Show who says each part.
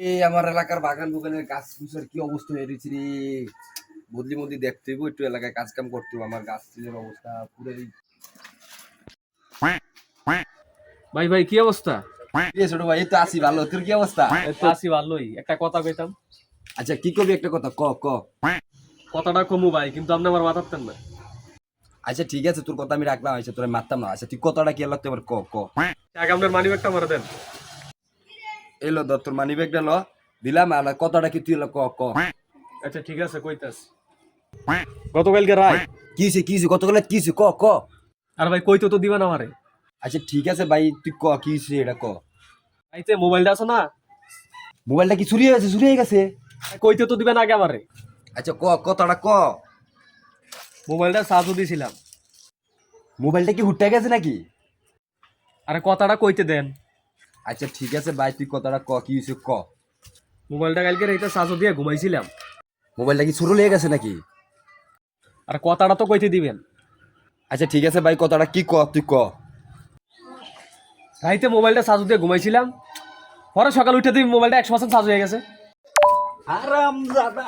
Speaker 1: এই আমার এলাকার বাগান বুগানের গাছ গুছের কি অবস্থা হয়ে রয়েছে রে। বদলি মদলি দেখতে হইব, একটু এলাকায় কাজ কাম করতে হইব। আমার গাছ অবস্থা পুরোই।
Speaker 2: ভাই ভাই কি অবস্থা?
Speaker 1: ছোট ভাই, এই তো আছি ভালো, তোর কি অবস্থা?
Speaker 2: এই তো আছি ভালোই। একটা কথা কইতাম।
Speaker 1: আচ্ছা, কি করবি একটা কথা ক ক।
Speaker 2: কথাটা কমু ভাই, কিন্তু আপনি আমার মাথাতেন না।
Speaker 1: আচ্ছা ঠিক আছে, তোর কথা আমি রাখলাম। আচ্ছা তোরা মারতাম না। আচ্ছা তুই কথাটা কি আল্লাহ এবার ক ক।
Speaker 2: আগে আপনার মানি ব্যাগটা মারা দেন।
Speaker 1: এলো ধর তোর মানি ব্যাগটা ল, দিলাম। আর কথাটা কি তুই এলো ক ক।
Speaker 2: আচ্ছা ঠিক আছে কইতাস। গতকালকে রায়।
Speaker 1: কি হয়েছে কি হয়েছে গতকাল কি হয়েছে ক ক।
Speaker 2: আর ভাই কইতে তো দিবা না আমারে।
Speaker 1: আচ্ছা ঠিক আছে ভাই, তুই ক কি হয়েছে এটা ক।
Speaker 2: আইতে মোবাইলটা আছে না,
Speaker 1: মোবাইলটা কি চুরি হয়ে গেছে? চুরি হয়ে গেছে?
Speaker 2: কইতে তো দিবেন আগে আমারে।
Speaker 1: আচ্ছা ক কথাটা ক।
Speaker 2: মোবাইলটা চার্জও দিয়েছিলাম।
Speaker 1: মোবাইলটা কি হুট্টা গেছে নাকি?
Speaker 2: আরে কথাটা কইতে দেন।
Speaker 1: আচ্ছা ঠিক আছে ভাই, তুই কথাটা ক কি হয়েছে ক।
Speaker 2: মোবাইলটা কালকে রাইতে চার্জও দিয়ে ঘুমাইছিলাম।
Speaker 1: মোবাইলটা কি চুরি হয়ে গেছে নাকি?
Speaker 2: আর কথাটা তো কইতে দিবেন।
Speaker 1: আচ্ছা ঠিক আছে ভাই, কথাটা কি ক তুই ক।
Speaker 2: রাইতে মোবাইলটা চার্জ দিয়ে ঘুমাইছিলাম, পরে সকাল উঠে দিই মোবাইলটা 100% চার্জ হয়ে গেছে।
Speaker 1: আরাম দাদা।